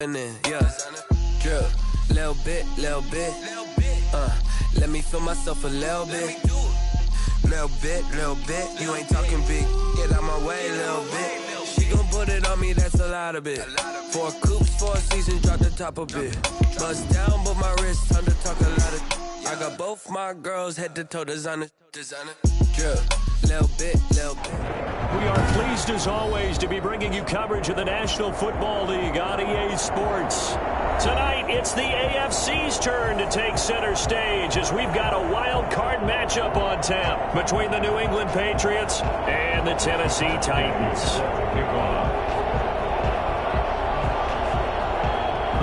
And then, yeah, drip, little bit, let me feel myself a little bit, you ain't talking big, get out my way, little bit, she gon' put it on me, that's a lot of it, 4 coops, 4 seasons, drop the top a bit, bust down, but my wrist, time to talk a lot of, I got both my girls, head to toe, designer, drip, little bit. We are pleased, as always, to be bringing you coverage of the National Football League on EA Sports. Tonight, it's the AFC's turn to take center stage as we've got a wild card matchup on tap between the New England Patriots and the Tennessee Titans.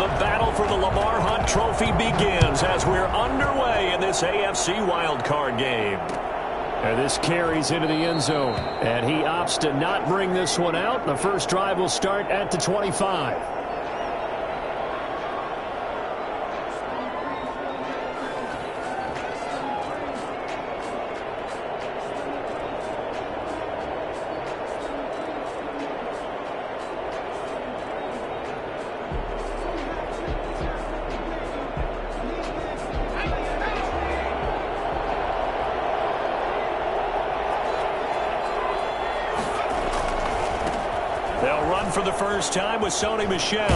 The battle for the Lamar Hunt Trophy begins as we're underway in this AFC wild card game. And this carries into the end zone, and he opts to not bring this one out. The first drive will start at the 25. They'll run for the first time with Sony Michel.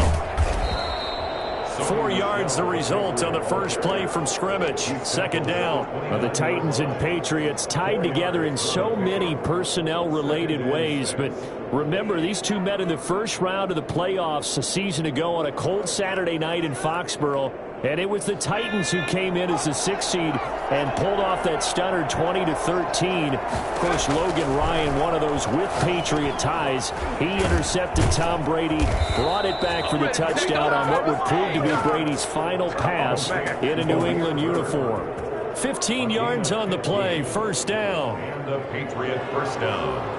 4 yards the result on the first play from scrimmage. Second down. Well, the Titans and Patriots tied together in so many personnel-related ways, but remember, these two met in the first round of the playoffs a season ago on a cold Saturday night in Foxborough, and it was the Titans who came in as the 6th seed and pulled off that stunner 20-13. Of course, Logan Ryan, one of those with Patriot ties. He intercepted Tom Brady, brought it back for the touchdown on what would prove to be Brady's final pass in a New England uniform. 15 yards on the play, first down. And the Patriot first down.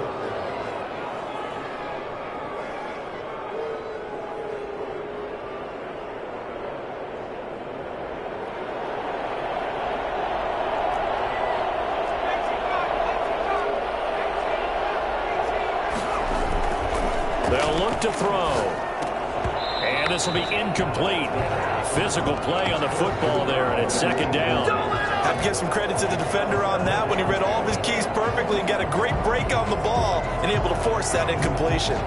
They'll look to throw. And this will be incomplete. Physical play on the football there, and it's second down. Have to give some credit to the defender on that when he read all of his keys perfectly and got a great break on the ball and able to force that incompletion.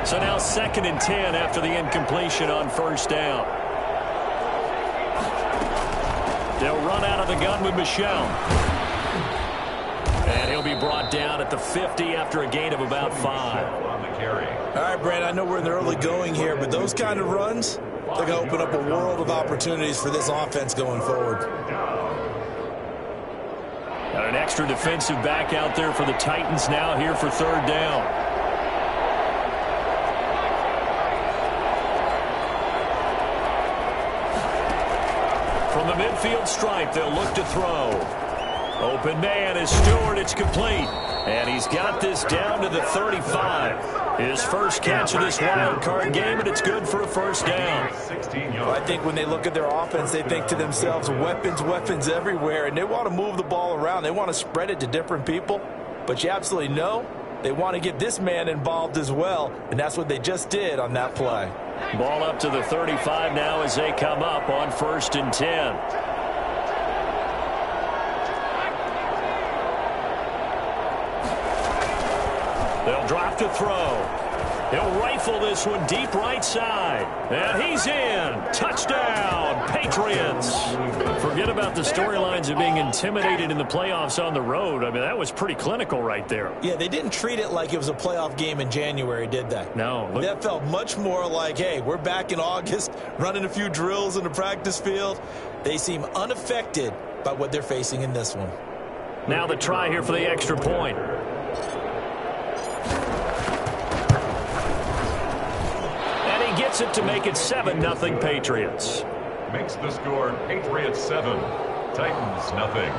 So now 2nd and 10 after the incompletion on first down. They'll run out of the gun with Michel. And he'll be brought down at the 50 after a gain of about 5. All right, Brad, I know we're in the early going here, but those kind of runs, they're going to open up a world of opportunities for this offense going forward. Got an extra defensive back out there for the Titans now here for third down. From the midfield stripe, they'll look to throw. Open man is Stewart. It's complete. And he's got this down to the 35. His first catch of this wild card game, and it's good for a first down. Well, I think when they look at their offense, they think to themselves, weapons everywhere, and they want to move the ball around. They want to spread it to different people. But you absolutely know they want to get this man involved as well, and that's what they just did on that play. Ball up to the 35 now as they come up on 1st and 10. They'll drop to throw. He'll rifle this one deep right side. And he's in. Touchdown, Patriots. Forget about the storylines of being intimidated in the playoffs on the road. I mean, that was pretty clinical right there. Yeah, they didn't treat it like it was a playoff game in January, did they? No. That felt much more like, hey, we're back in August, running a few drills in the practice field. They seem unaffected by what they're facing in this one. Now the try here for the extra point. Gets it to make it 7-0 Patriots. Makes the score Patriots 7, Titans nothing.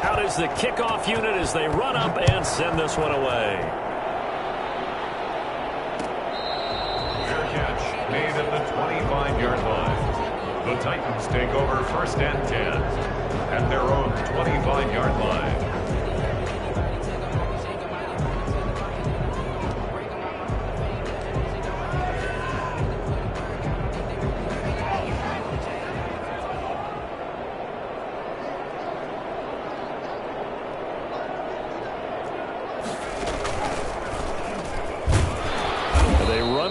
Out is the kickoff unit as they run up and send this one away. Fair catch made at the 25. The Titans take over 1st and 10 at their own 25-yard line.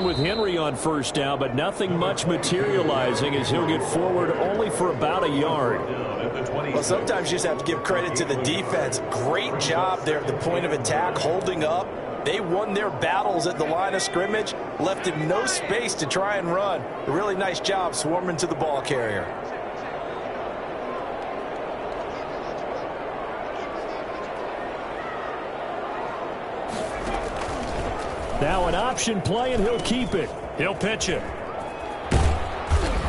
With Henry on 1st down, but nothing much materializing as he'll get forward only for about a yard. Well, sometimes you just have to give credit to the defense. Great job there at the point of attack, holding up. They won their battles at the line of scrimmage, left him no space to try and run. A really nice job swarming to the ball carrier. Now an option play, and he'll keep it. He'll pitch it.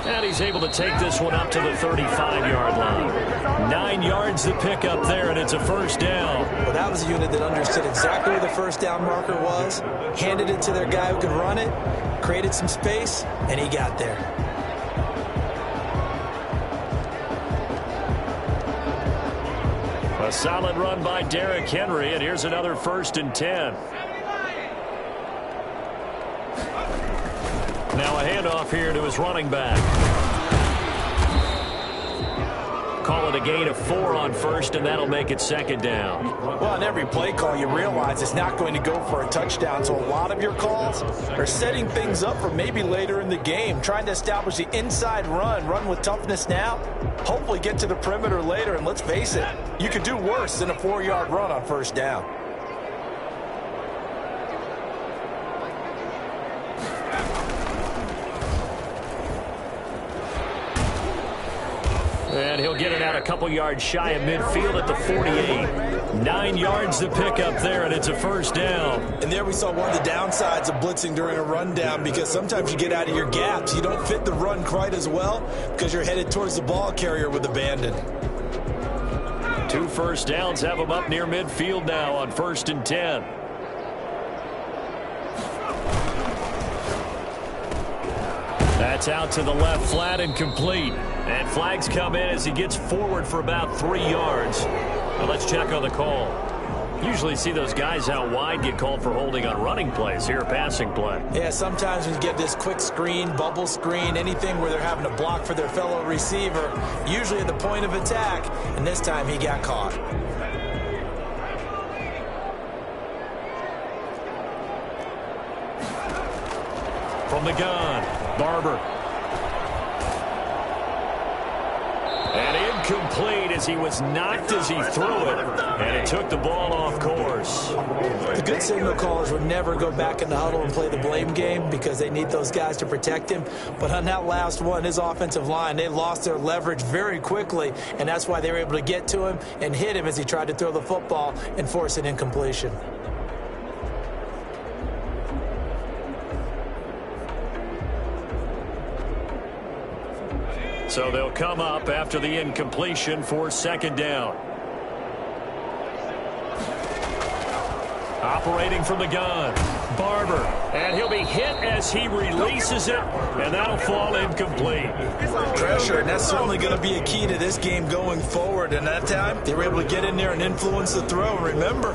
And he's able to take this one up to the 35-yard line. 9 yards to pick up there, and it's a 1st down. Well, that was a unit that understood exactly where the 1st down marker was, handed it to their guy who could run it, created some space, and he got there. A solid run by Derrick Henry, and here's another 1st and 10. Now a handoff here to his running back. Call it a gain of 4 on 1st, and that'll make it 2nd down. Well, on every play call, you realize it's not going to go for a touchdown, so a lot of your calls are setting things up for maybe later in the game, trying to establish the inside run with toughness now, hopefully get to the perimeter later, and let's face it, you could do worse than a 4-yard run on 1st down. And he'll get it out a couple yards shy of midfield at the 48. 9 yards to pick up there, and it's a 1st down. And there we saw one of the downsides of blitzing during a rundown, because sometimes you get out of your gaps. You don't fit the run quite as well because you're headed towards the ball carrier with abandon. 2 1st downs have him up near midfield now on 1st and 10. That's out to the left flat and complete. And flags come in as he gets forward for about 3 yards. Now let's check on the call. Usually see those guys out wide get called for holding on running plays. Here, a passing play. Yeah, sometimes when you get this quick screen, bubble screen, anything where they're having to block for their fellow receiver, usually at the point of attack, and this time he got caught. From the gun, Barber. And incomplete as he was knocked as he threw it. And it took the ball off course. The good signal callers would never go back in the huddle and play the blame game because they need those guys to protect him. But on that last one, his offensive line, they lost their leverage very quickly, and that's why they were able to get to him and hit him as he tried to throw the football and force an incompletion. So they'll come up after the incompletion for 2nd down. Operating from the gun, Barber. And he'll be hit as he releases it, and that'll fall incomplete. Pressure, and that's certainly going to be a key to this game going forward. And that time, they were able to get in there and influence the throw. Remember,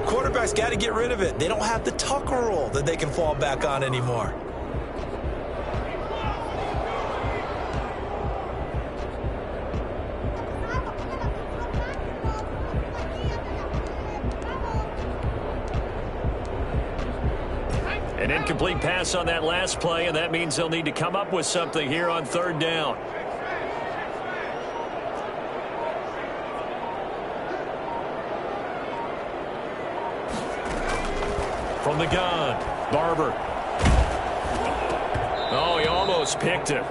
quarterbacks got to get rid of it. They don't have the Tucker rule that they can fall back on anymore. An incomplete pass on that last play, and that means they'll need to come up with something here on 3rd down. From the gun, Barber. Oh, he almost picked it.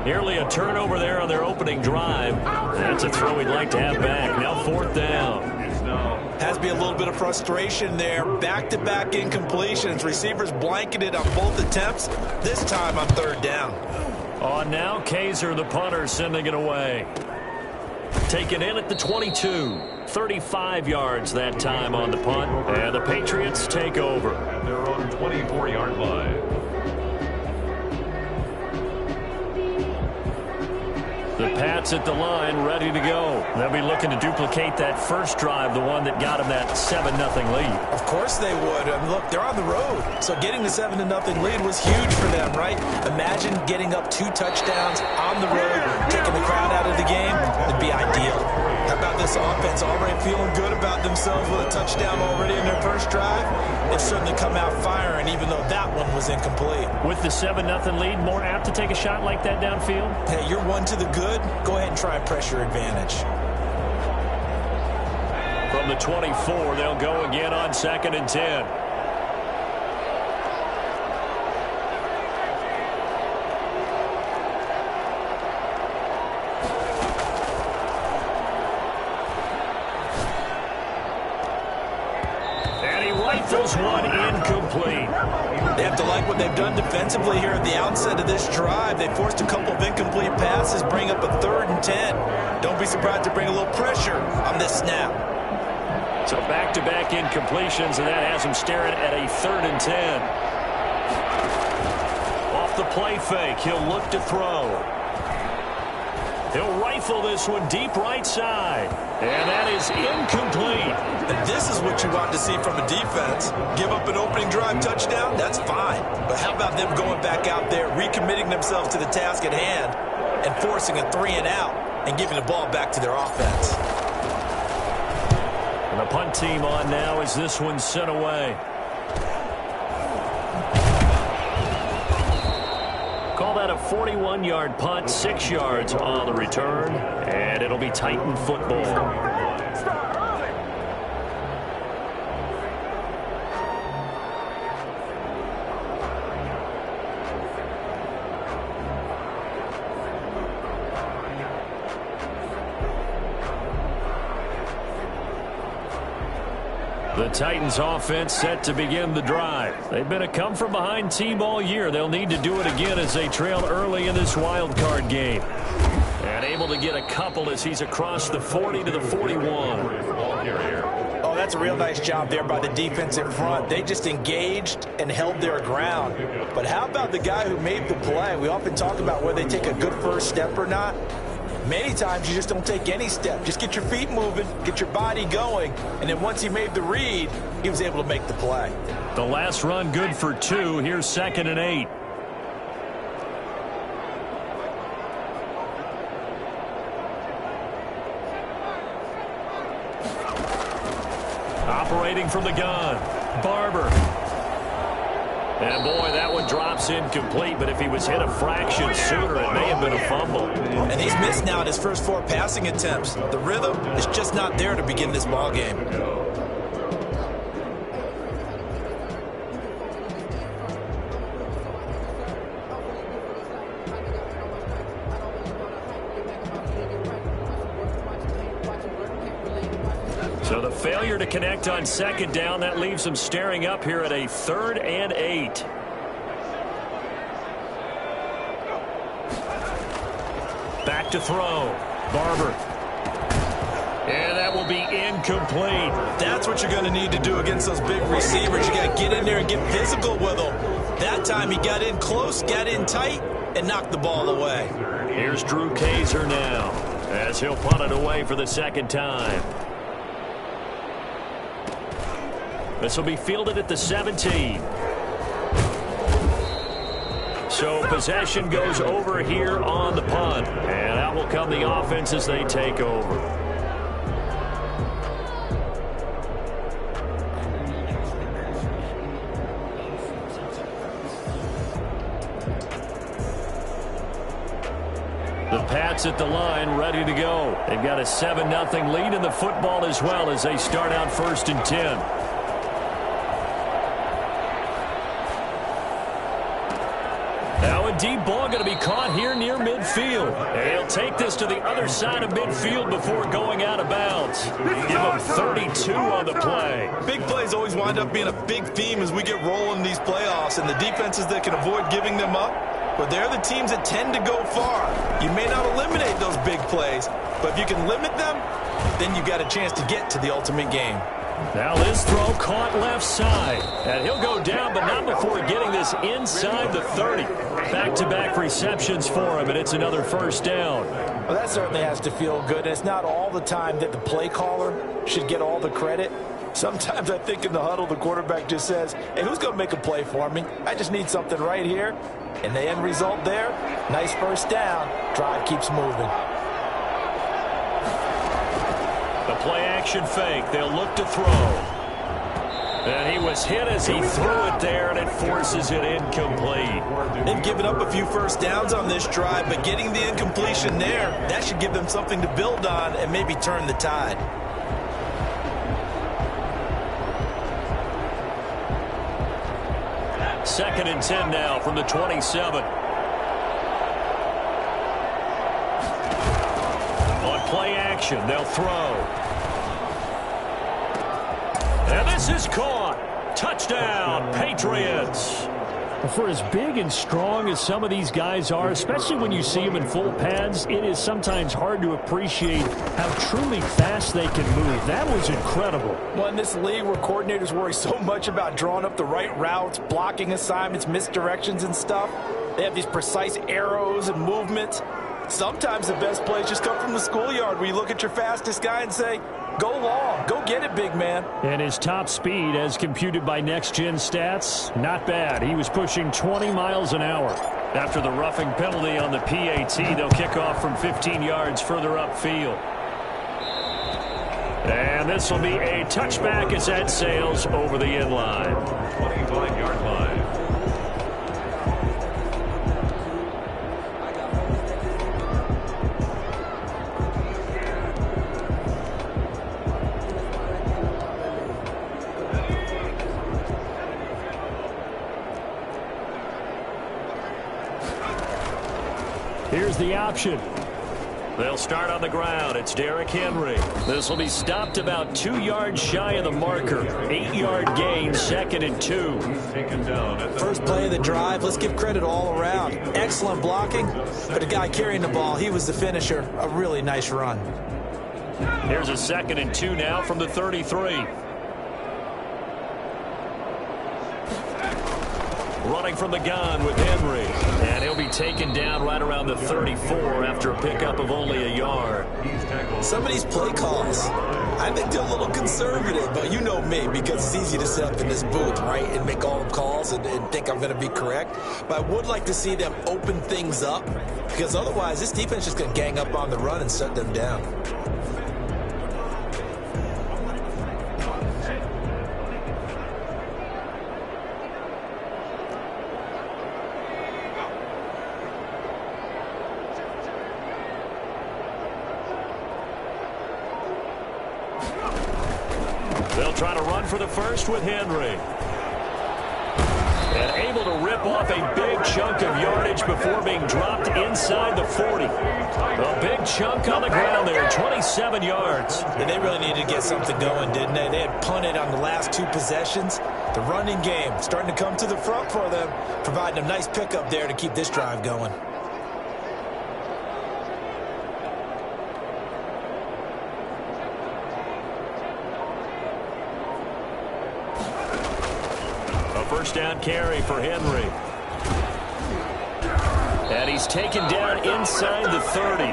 Nearly a turnover there on their opening drive. That's a throw we'd like to have back. Now 4th down. Has to be a little bit of frustration there. Back-to-back incompletions. Receivers blanketed on both attempts, this time on 3rd down. On now, Kaiser, the punter, sending it away. Taken in at the 22. 35 yards that time on the punt. And the Patriots take over. At their own 24-yard line. The Pats at the line, ready to go. They'll be looking to duplicate that first drive, the one that got them that 7-0 lead. Of course they would. I mean, look, they're on the road, so getting the 7-0 lead was huge for them, right? Imagine getting up 2 touchdowns on the road, taking the crowd out of the game. It'd be ideal. How about this offense already feeling good about themselves with a touchdown already in their first drive? They've certainly come out firing, even though that one was incomplete. With the 7-0 lead, more apt to take a shot like that downfield? Hey, you're one to the good. Go ahead and try a pressure advantage. From the 24, they'll go again on 2nd and 10. Rifles one incomplete. They have to like what they've done defensively here at the outset of this drive. They forced a couple of incomplete passes, bring up a 3rd and 10. Don't be surprised to bring a little pressure on this snap. So back-to-back incompletions, and that has them staring at a 3rd and 10. Off the play fake, he'll look to throw. He'll rifle this one deep right side. And that is incomplete. And this is what you want to see from a defense. Give up an opening drive touchdown, that's fine. But how about them going back out there, recommitting themselves to the task at hand, and forcing a 3-and-out and giving the ball back to their offense. And the punt team on now as this one's sent away. Call that a 41-yard punt, 6 yards on the return, and it'll be Titan football. The Titans offense set to begin the drive. They've been a come-from-behind team all year. They'll need to do it again as they trail early in this wild card game. And able to get a couple as he's across the 40 to the 41. Oh, that's a real nice job there by the defense in front. They just engaged and held their ground. But how about the guy who made the play? We often talk about whether they take a good first step or not. Many times you just don't take any step. Just get your feet moving, get your body going, and then once he made the read, he was able to make the play. The last run good for 2. Here's 2nd and 8. Operating from the gun, Barber. And boy, that one drops incomplete, but if he was hit a fraction sooner, it may have been a fumble. And he's missed now at his first 4 passing attempts. The rhythm is just not there to begin this ball game. So the failure to connect on 2nd down, that leaves them staring up here at a 3rd and 8. Back to throw. Barber. And that will be incomplete. That's what you're going to need to do against those big receivers. You got to get in there and get physical with them. That time he got in close, got in tight, and knocked the ball away. Here's Drew Kaiser now as he'll punt it away for the 2nd time. This will be fielded at the 17. So possession goes over here on the punt. And out will come the offense as they take over. The Pats at the line ready to go. They've got a 7-0 lead in the football as well as they start out 1st and 10. Now a deep ball going to be caught here near midfield. And he'll take this to the other side of midfield before going out of bounds. Give him 32 on the play. Big plays always wind up being a big theme as we get rolling in these playoffs, and the defenses that can avoid giving them up, But they're the teams that tend to go far. You may not eliminate those big plays, but if you can limit them, then you got a chance to get to the ultimate game. Now this throw caught left side. And he'll go down, but not before getting this inside the 30. Back-to-back receptions for him, and it's another first down. Well, that certainly has to feel good. And it's not all the time that the play caller should get all the credit. Sometimes I think in the huddle, the quarterback just says, hey, who's going to make a play for me? I just need something right here. And the end result there, nice first down. Drive keeps moving. The play-action fake. They'll look to throw. And he was hit as he threw it there, and it forces it incomplete. They've given up a few first downs on this drive, but getting the incompletion there, that should give them something to build on and maybe turn the tide. Second and 10 now from the 27. On play action, they'll throw. And this is caught. Touchdown, Patriots. For as big and strong as some of these guys are, especially when you see them in full pads, it is sometimes hard to appreciate how truly fast they can move. That was incredible. Well, in this league where coordinators worry so much about drawing up the right routes, blocking assignments, misdirections and stuff, they have these precise arrows and movements. Sometimes the best plays just come from the schoolyard where you look at your fastest guy and say, go long, go get it, big man. And his top speed, as computed by Next Gen Stats, not bad. He was pushing 20 miles an hour. After the roughing penalty on the PAT, they'll kick off from 15 yards further upfield. And this will be a touchback as that sails over the end line. 25-yard line. Here's the option. They'll start on the ground. It's Derrick Henry. This will be stopped about 2 yards shy of the marker. 8-yard gain, 2nd and 2. Taken down at the First play of the drive, let's give credit all around. Excellent blocking, but the guy carrying the ball, he was the finisher. A really nice run. Here's a 2nd and 2 now from the 33. Running from the gun with Henry. And he'll be taken down right around the 34 after a pickup of only a yard. Some of these play calls, I think they're a little conservative, but you know me, because it's easy to sit up in this booth, right, and make all the calls and think I'm going to be correct. But I would like to see them open things up, because otherwise this defense is just going to gang up on the run and shut them down. They'll try to run for the first with Henry. And able to rip off a big chunk of yardage before being dropped inside the 40. A big chunk on the ground there, 27 yards. And they really needed to get something going, didn't they? They had punted on the last 2 possessions. The running game starting to come to the front for them, providing a nice pickup there to keep this drive going. First down carry for Henry. And he's taken down inside the 30.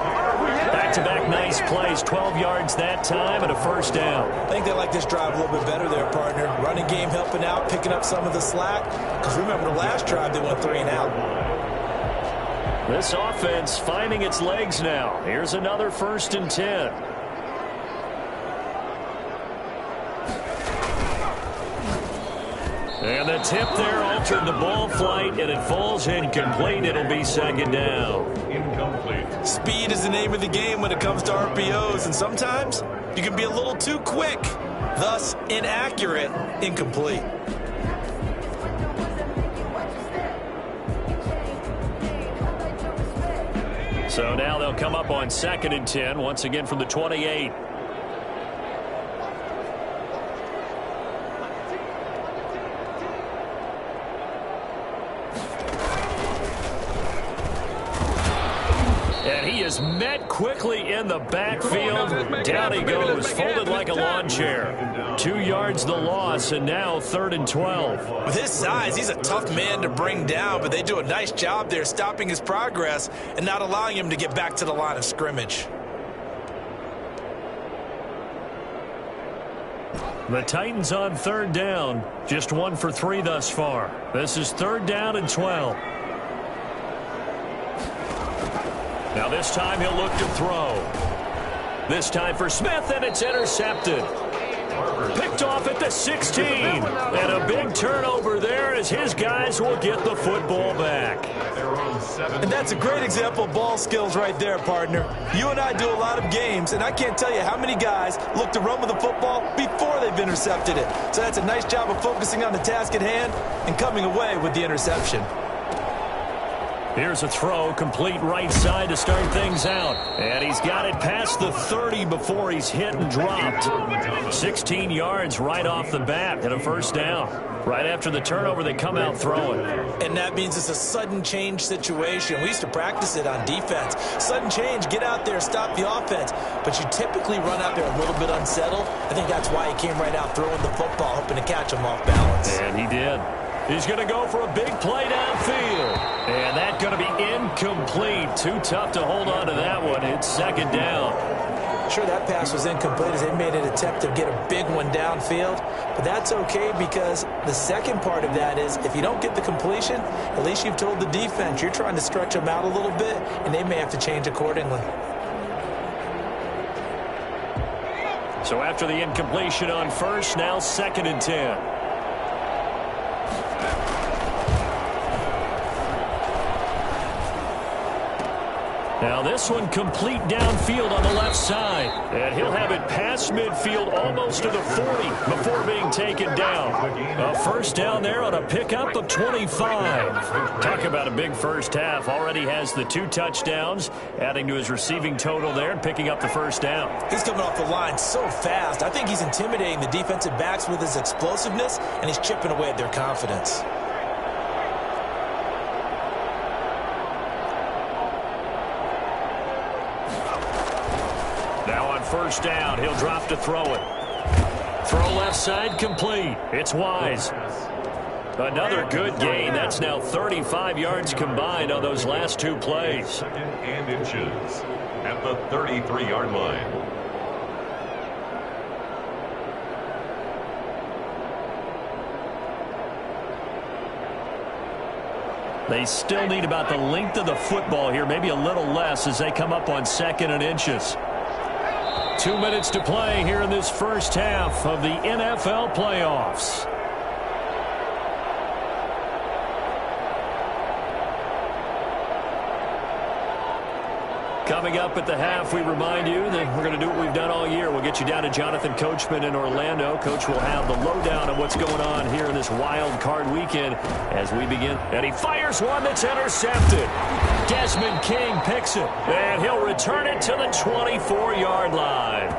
Back-to-back nice plays, 12 yards that time and a first down. I think they like this drive a little bit better there, partner. Running game helping out, picking up some of the slack. Because remember the last drive, they went 3 and out. This offense finding its legs now. Here's another 1st and 10. And the tip there altered the ball flight, and it falls incomplete. It'll be 2nd down. incomplete. Speed is the name of the game when it comes to RPOs, and sometimes you can be a little too quick, thus inaccurate, incomplete. So now they'll come up on 2nd and 10, once again from the 28. He is met quickly in the backfield. Down he goes, folded like a lawn chair. 2 yards the loss, and now 3rd and 12. With his size, he's a tough man to bring down, but they do a nice job there stopping his progress and not allowing him to get back to the line of scrimmage. The Titans on 3rd down, just 1 for 3 thus far. This is 3rd down and 12. Now this time he'll look to throw. This time for Smith, and it's intercepted. Picked off at the 16. And a big turnover there as his guys will get the football back. And that's a great example of ball skills right there, partner. You and I do a lot of games, and I can't tell you how many guys look to run with the football before they've intercepted it. So that's a nice job of focusing on the task at hand and coming away with the interception. Here's a throw, complete right side to start things out. And he's got it past the 30 before he's hit and dropped. 16 yards right off the bat and a 1st down. Right after the turnover, they come out throwing. And that means it's a sudden change situation. We used to practice it on defense. Sudden change, get out there, stop the offense. But you typically run out there a little bit unsettled. I think that's why he came right out throwing the football, hoping to catch him off balance. And he did. He's going to go for a big play downfield. And that's going to be incomplete. Too tough to hold on to that one. It's 2nd down. Sure, that pass was incomplete as they made an attempt to get a big one downfield. But that's okay because the second part of that is if you don't get the completion, at least you've told the defense you're trying to stretch them out a little bit, and they may have to change accordingly. So after the incompletion on 1st, now 2nd and 10. Now this one complete downfield on the left side. And he'll have it past midfield almost to the 40 before being taken down. A 1st down there on a pickup of 25. Talk about a big 1st half. Already has the 2 touchdowns, adding to his receiving total there and picking up the 1st down. He's coming off the line so fast. I think he's intimidating the defensive backs with his explosiveness, and he's chipping away at their confidence. Now on 1st down, he'll drop to throw it. Throw left side complete. It's Wise. Another good gain. That's now 35 yards combined on those last 2 plays. 2nd and inches at the 33-yard line. They still need about the length of the football here, maybe a little less as they come up on 2nd and inches. 2 minutes to play here in this 1st half of the NFL playoffs. Coming up at the half, we remind you that we're going to do what we've done all year. We'll get you down to Jonathan Coachman in Orlando. Coach will have the lowdown on what's going on here in this wild card weekend as we begin. And he fires one that's intercepted. Desmond King picks it, and he'll return it to the 24-yard line.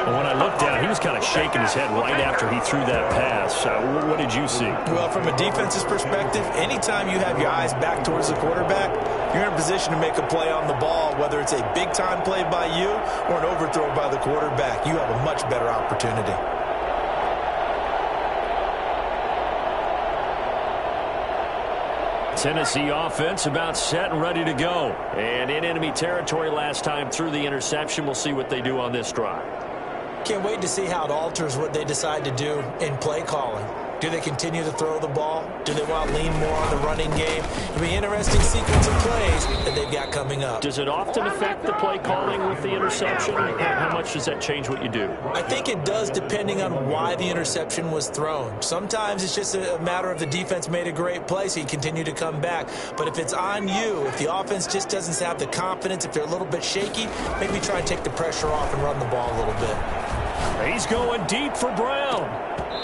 And when I looked down, he was kind of shaking his head right after he threw that pass. What did you see? Well, from a defense's perspective, anytime you have your eyes back towards the quarterback, you're in a position to make a play on the ball, whether it's a big-time play by you or an overthrow by the quarterback. You have a much better opportunity. Tennessee offense about set and ready to go. And in enemy territory last time through the interception. We'll see what they do on this drive. Can't wait to see how it alters what they decide to do in play calling. Do they continue to throw the ball? Do they want to lean more on the running game? It'll be an interesting sequence of plays that they've got coming up. Does it often affect the play calling with the interception? How much does that change what you do? I think it does depending on why the interception was thrown. Sometimes it's just a matter of the defense made a great play, so you continue to come back. But if it's on you, if the offense just doesn't have the confidence, if they're a little bit shaky, maybe try and take the pressure off and run the ball a little bit. He's going deep for Brown.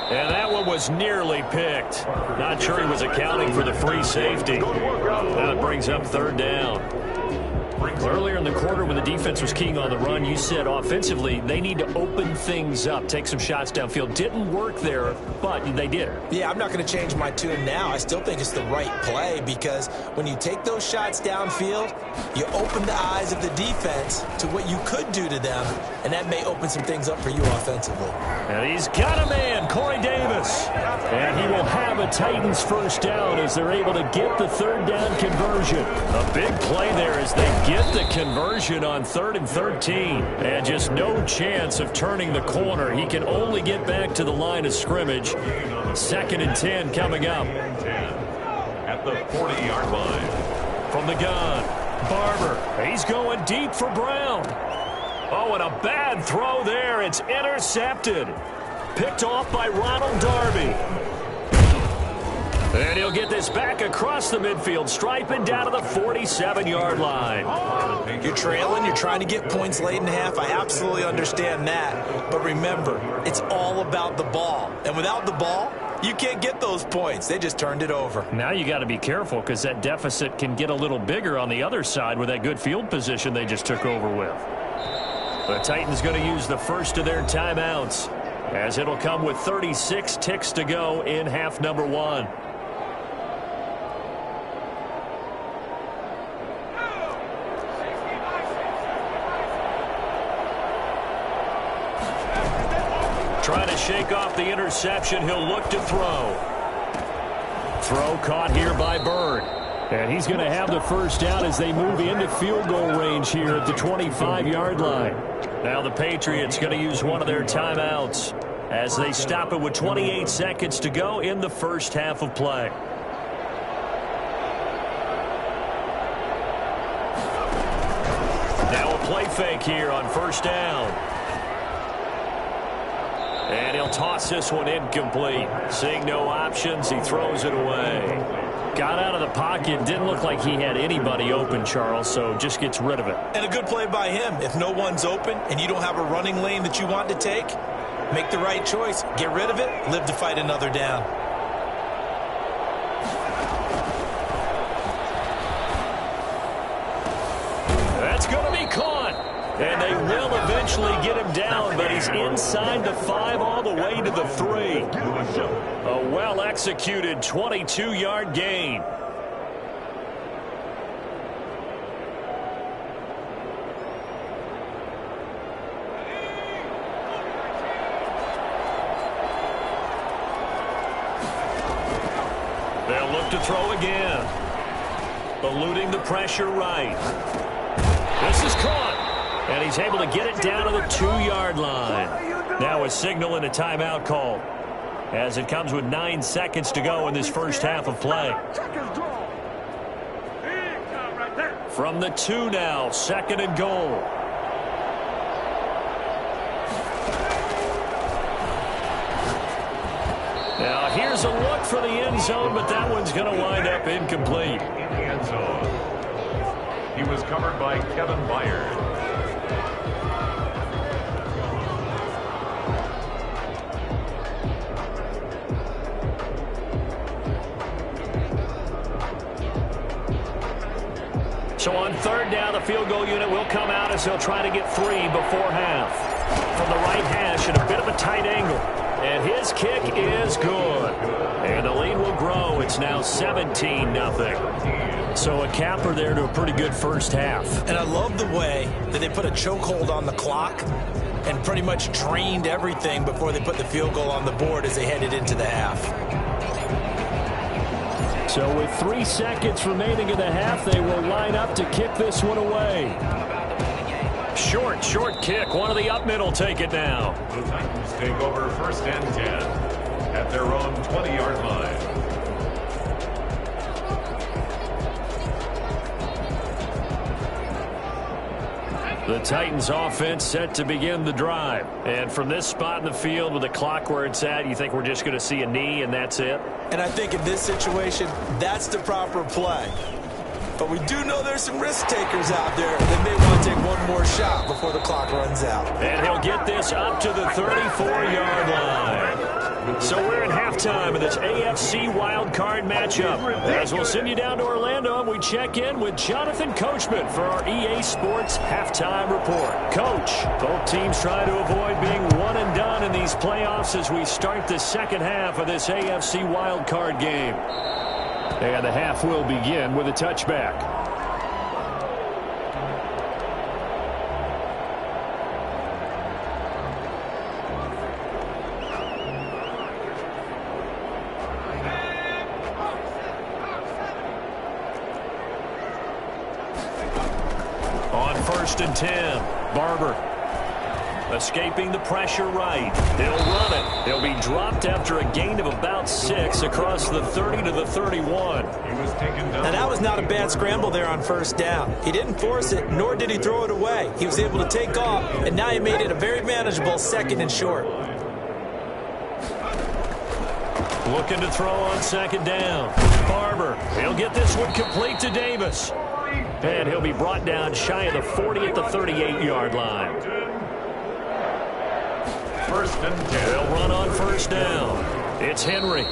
And that one was nearly picked. Not sure he was accounting for the free safety. That brings up 3rd down. Earlier in the quarter when the defense was keying on the run, you said offensively they need to open things up, take some shots downfield. Didn't work there, but they did. Yeah, I'm not going to change my tune now. I still think it's the right play because when you take those shots downfield, you open the eyes of the defense to what you could do to them, and that may open some things up for you offensively. And he's got a man, Corey Davis. And he will have a Titans first down as they're able to get the third down conversion. A big play there as they get the conversion on 3rd and 13. And just no chance of turning the corner. He can only get back to the line of scrimmage. 2nd and 10 coming up. At the 40-yard line. From the gun, Barber. He's going deep for Brown. Oh, and a bad throw there. It's intercepted. Picked off by Ronald Darby. And he'll get this back across the midfield stripe and down to the 47-yard line. You're trailing. You're trying to get points late in the half. I absolutely understand that. But remember, it's all about the ball. And without the ball, you can't get those points. They just turned it over. Now you got to be careful because that deficit can get a little bigger on the other side with that good field position they just took over with. The Titans going to use the first of their timeouts as it'll come with 36 ticks to go in half number 1. Trying to shake off the interception. He'll look to throw. Throw caught here by Byrd. And he's going to have the first down as they move into field goal range here at the 25-yard line. Now the Patriots going to use one of their timeouts as they stop it with 28 seconds to go in the first half of play. Now a play fake here on first down. And he'll toss this one incomplete. Seeing no options, he throws it away. Got out of the pocket. Didn't look like he had anybody open, Charles, so just gets rid of it. And a good play by him. If no one's open and you don't have a running lane that you want to take, make the right choice. Get rid of it. Live to fight another down. That's going to be caught. And they will eventually get him down, but he's inside the 5 all the way to the 3. A well-executed 22-yard gain. They'll look to throw again. Eluding the pressure right. This is caught. And he's able to get it down to the 2-yard line. Now a signal and a timeout call as it comes with 9 seconds to go in this first half of play. From the 2 now, 2nd and goal. Now here's a look for the end zone, but that one's going to wind up incomplete. In the end zone. He was covered by Kevin Byard. So on 3rd down, the field goal unit will come out as they'll try to get 3 before half. From the right hash at a bit of a tight angle. And his kick is good. And the lead will grow. It's now 17-0. So a capper there to a pretty good first half. And I love the way that they put a chokehold on the clock and pretty much drained everything before they put the field goal on the board as they headed into the half. So with 3 seconds remaining in the half, they will line up to kick this one away. Short kick. One of the up middle take it now. The Titans take over 1st and 10 at their own 20-yard line. The Titans offense set to begin the drive. And from this spot in the field with the clock where it's at, you think we're just going to see a knee and that's it? And I think in this situation, that's the proper play. But we do know there's some risk takers out there that may want to take one more shot before the clock runs out. And he'll get this up to the 34-yard line. So we're in halftime of this AFC Wild Card matchup. As we'll send you down to Orlando, and we check in with Jonathan Coachman for our EA Sports Halftime Report. Coach, both teams trying to avoid being one and done in these playoffs as we start the second half of this AFC Wild Card game. And the half will begin with a touchback. On 1st and 10, Barber escaping the pressure right. They'll run it. They'll be dropped after a gain of about 6 across the 30 to the 31. Now that was not a bad scramble there on 1st down. He didn't force it, nor did he throw it away. He was able to take off, and now he made it a very manageable 2nd and short. Looking to throw on 2nd down. Barber, he'll get this one complete to Davis. And he'll be brought down shy of the 40 at the 38-yard line. 1st and 10. They'll run on 1st down. It's Henry.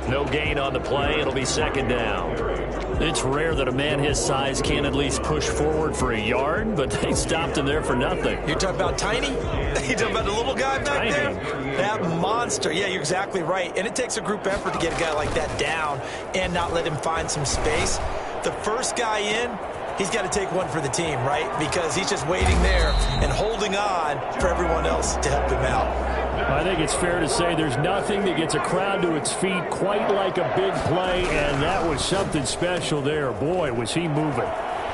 No gain on the play. It'll be 2nd down. It's rare that a man his size can't at least push forward for a yard, but they stopped him there for nothing. You're talking about Tiny? You're talking about the little guy back there? That monster. Yeah, you're exactly right. And it takes a group effort to get a guy like that down and not let him find some space. The first guy in, he's got to take one for the team, right? Because he's just waiting there and holding on for everyone else to help him out. I think it's fair to say there's nothing that gets a crowd to its feet quite like a big play, and that was something special there. Boy, was he moving.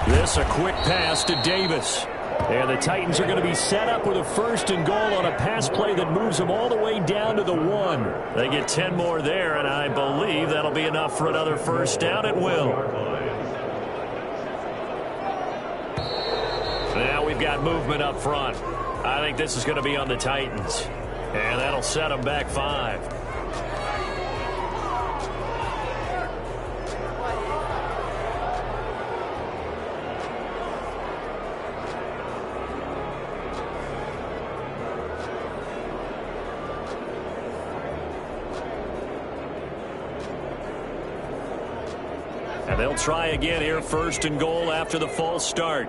This a quick pass to Davis. And the Titans are going to be set up with a 1st and goal on a pass play that moves them all the way down to the 1. They get 10 more there, and I believe that'll be enough for another 1st down. It will. Now we've got movement up front. I think this is going to be on the Titans. And that'll set them back 5. And they'll try again here, 1st and goal after the false start.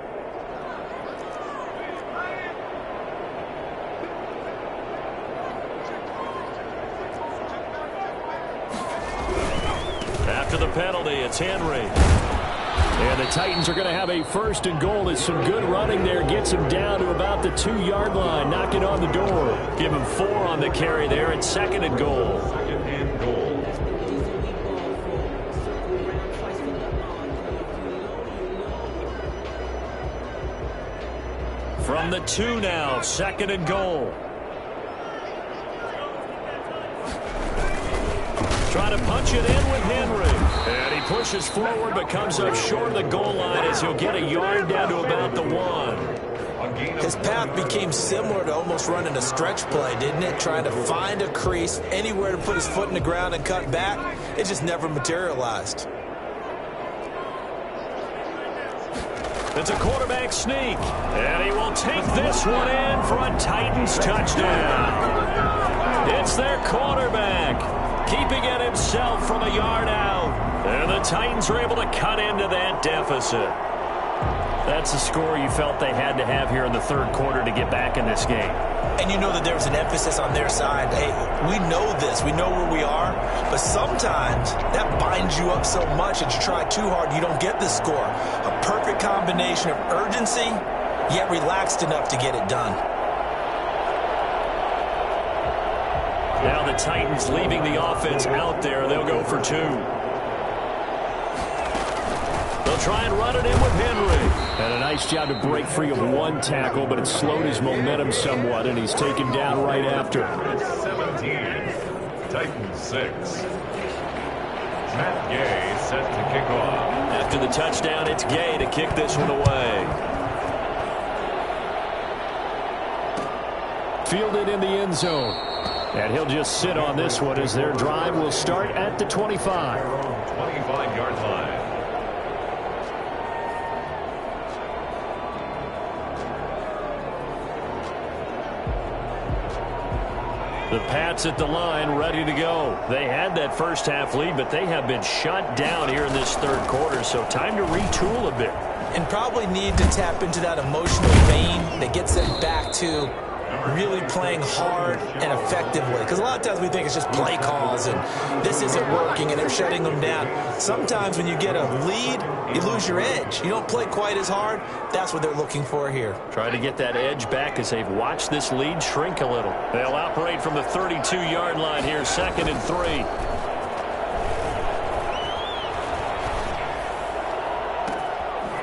After the penalty, it's Henry. And the Titans are going to have a 1st and goal. There's some good running there. Gets him down to about the 2-yard line. Knocking on the door. Give him 4 on the carry there. And 2nd and goal. 2nd and goal. From the 2 now. 2nd and goal. Trying to punch it in with Henry. And he pushes forward but comes up short of the goal line as he'll get a yard down to about the 1. His path became similar to almost running a stretch play, didn't it? Trying to find a crease, anywhere to put his foot in the ground and cut back. It just never materialized. It's a quarterback sneak. And he will take this one in for a Titans touchdown. It's their quarterback. Keeping it himself from a yard out. And the Titans are able to cut into that deficit. That's a score you felt they had to have here in the 3rd quarter to get back in this game. And you know that there was an emphasis on their side. Hey, we know this. We know where we are. But sometimes that binds you up so much that you try too hard, you don't get the score. A perfect combination of urgency, yet relaxed enough to get it done. Now the Titans leaving the offense out there. They'll go for 2. They'll try and run it in with Henry. And a nice job to break free of 1 tackle, but it slowed his momentum somewhat, and he's taken down right after. 17, Titans 6. Matt Gay set to kick off. After the touchdown, it's Gay to kick this one away. Fielded in the end zone. And he'll just sit on this one as their drive will start at the 25. 25-yard line. The Pats at the line, ready to go. They had that first half lead, but they have been shut down here in this third quarter, so time to retool a bit. And probably need to tap into that emotional vein that gets them back to really playing hard and effectively. Because a lot of times we think it's just play calls and this isn't working and they're shutting them down. Sometimes when you get a lead, you lose your edge. You don't play quite as hard. That's what they're looking for here. Try to get that edge back as they've watched this lead shrink a little. They'll operate from the 32-yard line here, 2nd and 3.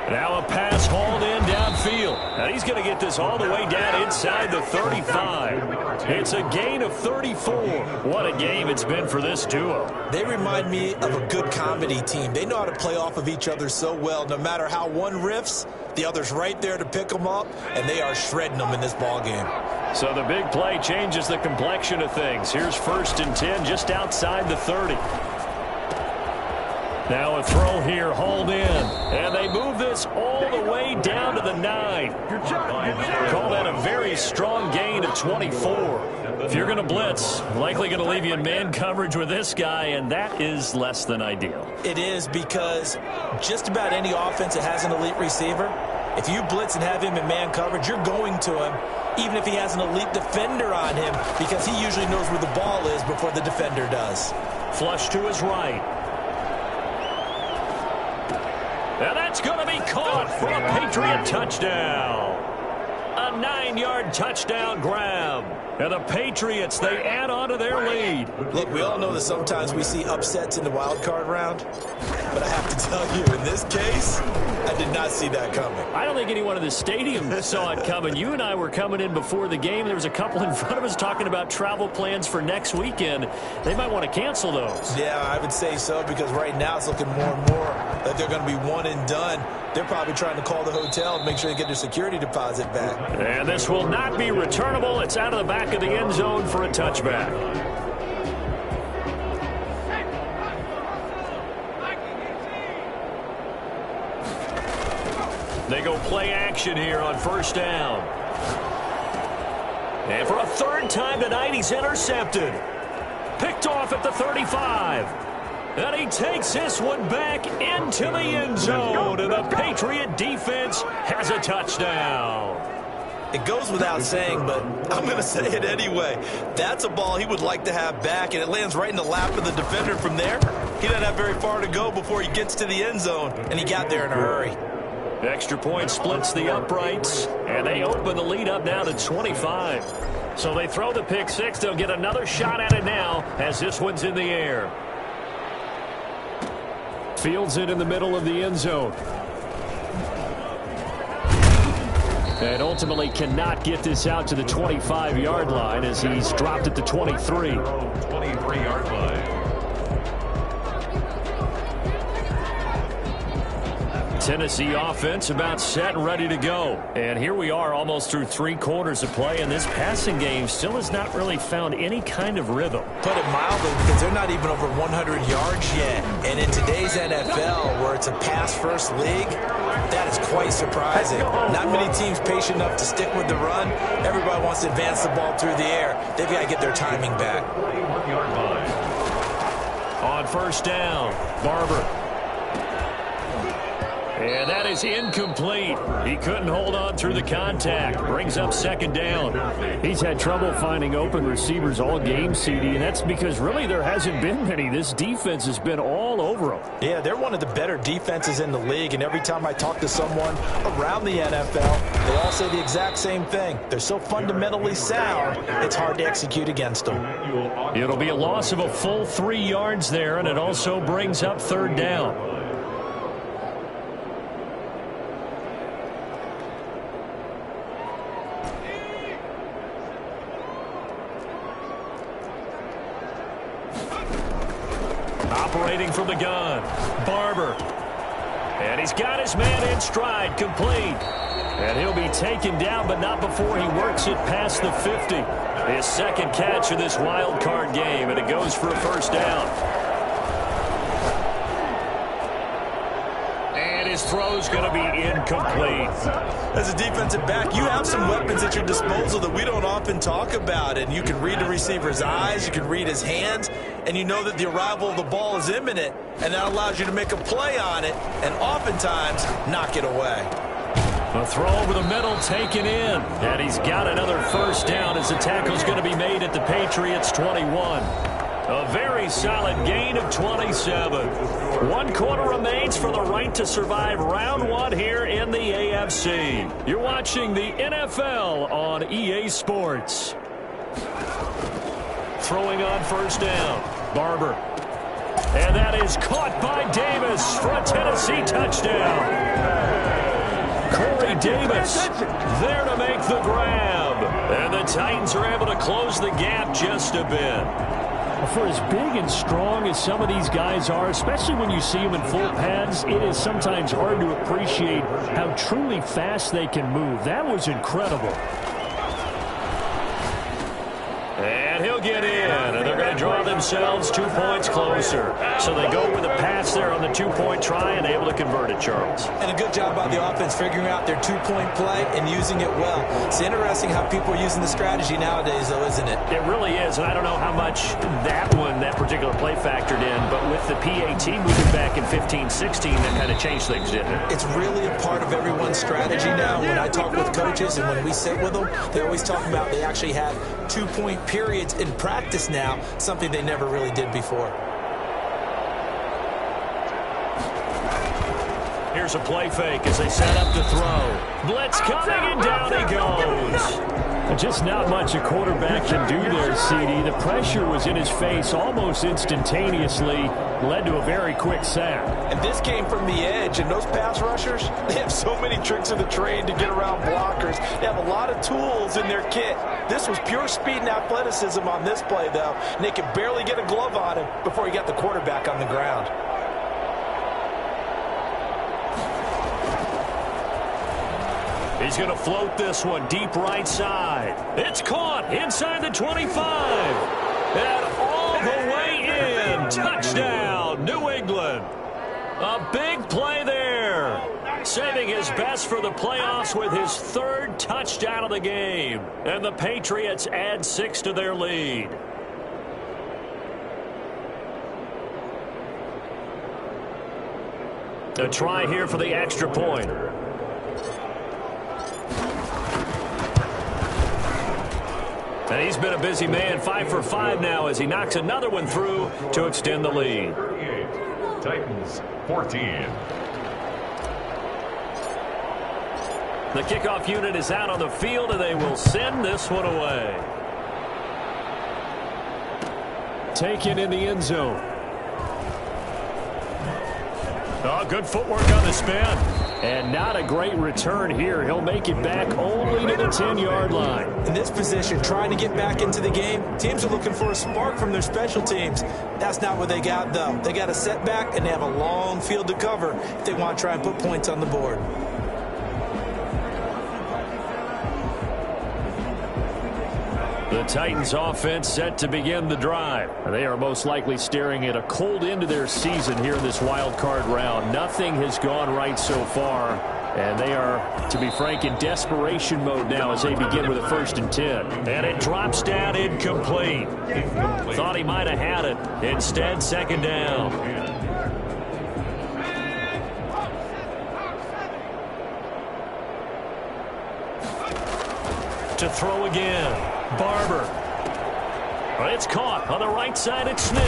Now a pass hauled in downfield. And he's going to get this all the way down inside the 35. It's a gain of 34. What a game it's been for this duo. They remind me of a good comedy team. They know how to play off of each other so well. No matter how one riffs, the other's right there to pick them up, and they are shredding them in this ball game. So the big play changes the complexion of things. Here's 1st and 10 just outside the 30. Now a throw here, hauled in. And they move this all the way down to the 9. Call that a very strong gain of 24. If you're going to blitz, likely going to leave you in man coverage with this guy, and that is less than ideal. It is, because just about any offense that has an elite receiver, if you blitz and have him in man coverage, you're going to him, even if he has an elite defender on him, because he usually knows where the ball is before the defender does. Flush to his right. And that's going to be caught for a Patriot touchdown. A 9-yard touchdown grab. And the Patriots, they add on to their lead. Look, we all know that sometimes we see upsets in the wild card round. But I have to tell you, in this case, I did not see that coming. I don't think anyone in the stadium saw it coming. You and I were coming in before the game. There was a couple in front of us talking about travel plans for next weekend. They might want to cancel those. Yeah, I would say so, because right now it's looking more and more like they're going to be one and done. They're probably trying to call the hotel and make sure they get their security deposit back. And this will not be returnable. It's out of the back of the end zone for a touchback. They go play action here on 1st down. And for a 3rd time tonight, he's intercepted. Picked off at the 35. And he takes this one back into the end zone. And the Patriot defense has a touchdown. It goes without saying, but I'm going to say it anyway. That's a ball he would like to have back, and it lands right in the lap of the defender from there. He doesn't have very far to go before he gets to the end zone, and he got there in a hurry. Extra point splits the uprights, and they open the lead up now to 25. So they throw the pick six. They'll get another shot at it now as this one's in the air. Fields it in the middle of the end zone. And ultimately cannot get this out to the 25-yard line as he's dropped at the 23. 23-yard line. Tennessee offense about set and ready to go. And here we are almost through 3 quarters of play, and this passing game still has not really found any kind of rhythm. Put it mildly, because they're not even over 100 yards yet. And in today's NFL, where it's a pass-first league, that is quite surprising. Not many teams patient enough to stick with the run. Everybody wants to advance the ball through the air. They've got to get their timing back. On 1st down, Barber. And that is incomplete. He couldn't hold on through the contact. Brings up 2nd down. He's had trouble finding open receivers all game, CD, and that's because really there hasn't been many. This defense has been all over them. Yeah, they're one of the better defenses in the league, and every time I talk to someone around the NFL, they all say the exact same thing. They're so fundamentally sound, it's hard to execute against them. It'll be a loss of a full 3 yards there, and it also brings up 3rd down. Operating from the gun, Barber. And he's got his man in stride, complete. And he'll be taken down, but not before he works it past the 50. His 2nd catch of this wild card game, and it goes for a 1st down. And his throw's going to be incomplete. As a defensive back, you have some weapons at your disposal that we don't often talk about. And you can read the receiver's eyes, you can read his hands, and you know that the arrival of the ball is imminent, and that allows you to make a play on it and oftentimes knock it away. A throw over the middle taken in, and he's got another first down as the tackle's going to be made at the Patriots' 21. A very solid gain of 27. 1 quarter remains for the right to survive round 1 here in the AFC. You're watching the NFL on EA Sports. Throwing on first down, Barber. And that is caught by Davis for a Tennessee touchdown. Corey Davis there to make the grab. And the Titans are able to close the gap just a bit. For as big and strong as some of these guys are, especially when you see them in full pads, it is sometimes hard to appreciate how truly fast they can move. That was incredible. And he'll get in, and they're going to draw themselves 2 points closer. So they go with a pass there on the 2-point try and able to convert it, Charles. And a good job by the offense figuring out their 2-point play and using it well. It's interesting how people are using the strategy nowadays, though, isn't it? It really is, and I don't know how much that particular play factored in, but with the PAT moving back in 15-16, that kind of changed things, didn't it? It's really a part of everyone's strategy now. When I talk with coaches and when we sit with them, they always talk about they actually have 2-point periods in practice now, something they never really did before. Here's a play fake as they set up to throw. Blitz coming, and down he goes. Just not much a quarterback can do there, CD. The pressure was in his face almost instantaneously, led to a very quick sack. And this came from the edge, and those pass rushers, they have so many tricks of the trade to get around blockers. They have a lot of tools in their kit. This was pure speed and athleticism on this play, though, and they could barely get a glove on him before he got the quarterback on the ground. He's going to float this one deep right side. It's caught inside the 25. And all the way in. Touchdown, New England. A big play there. Saving his best for the playoffs with his 3rd touchdown of the game. And the Patriots add 6 to their lead. A try here for the extra point. And he's been a busy man, 5 for 5 now as he knocks another one through to extend the lead. 38, Titans 14. The kickoff unit is out on the field, and they will send this one away. Taken in the end zone. Oh, good footwork on the spin. And not a great return here. He'll make it back only to the 10-yard line. In this position, trying to get back into the game, teams are looking for a spark from their special teams. That's not what they got, though. They got a setback, and they have a long field to cover if they want to try and put points on the board. The Titans offense set to begin the drive. They are most likely staring at a cold end to their season here in this wild card round. Nothing has gone right so far, and they are, to be frank, in desperation mode now as they begin with a 1st and 10. And it drops down incomplete. Thought he might have had it. Instead, 2nd down. To throw again. Barber. It's caught on the right side at Smith.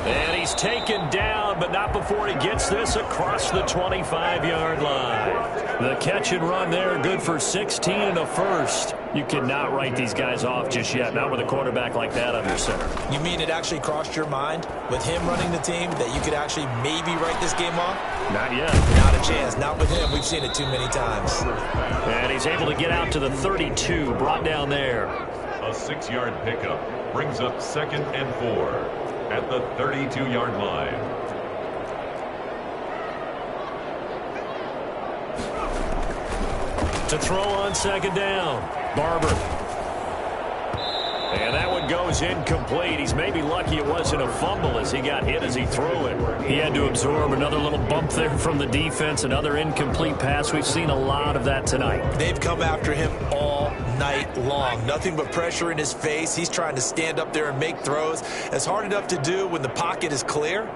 And he's taken down, but not before he gets this across the 25-yard line. The catch and run there, good for 16 and a first. You cannot write these guys off just yet, not with a quarterback like that under center. You mean it actually crossed your mind with him running the team that you could actually maybe write this game off? Not yet. Not a chance. Not with him. We've seen it too many times. And he's able to get out to the 32, brought down there. A 6-yard pickup brings up 2nd and 4 at the 32-yard line. To throw on 2nd down, Barber. And that one goes incomplete. He's maybe lucky it wasn't a fumble as he got hit as he threw it. He had to absorb another little bump there from the defense, another incomplete pass. We've seen a lot of that tonight. They've come after him all night long. Nothing but pressure in his face. He's trying to stand up there and make throws. It's hard enough to do when the pocket is clear.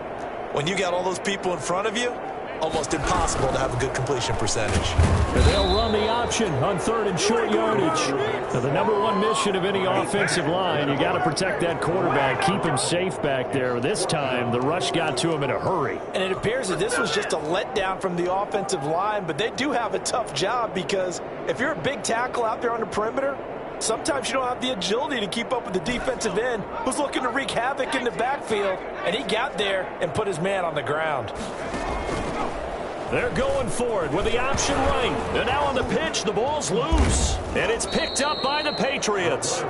When you got all those people in front of you, almost impossible to have a good completion percentage. And they'll run the option on 3rd and short yardage. Now, the number one mission of any offensive line, you got to protect that quarterback, keep him safe back there. This time, the rush got to him in a hurry. And it appears that this was just a letdown from the offensive line, but they do have a tough job because if you're a big tackle out there on the perimeter, sometimes you don't have the agility to keep up with the defensive end who's looking to wreak havoc in the backfield, and he got there and put his man on the ground. They're going for it with the option right. And now on the pitch, the ball's loose. And it's picked up by the Patriots.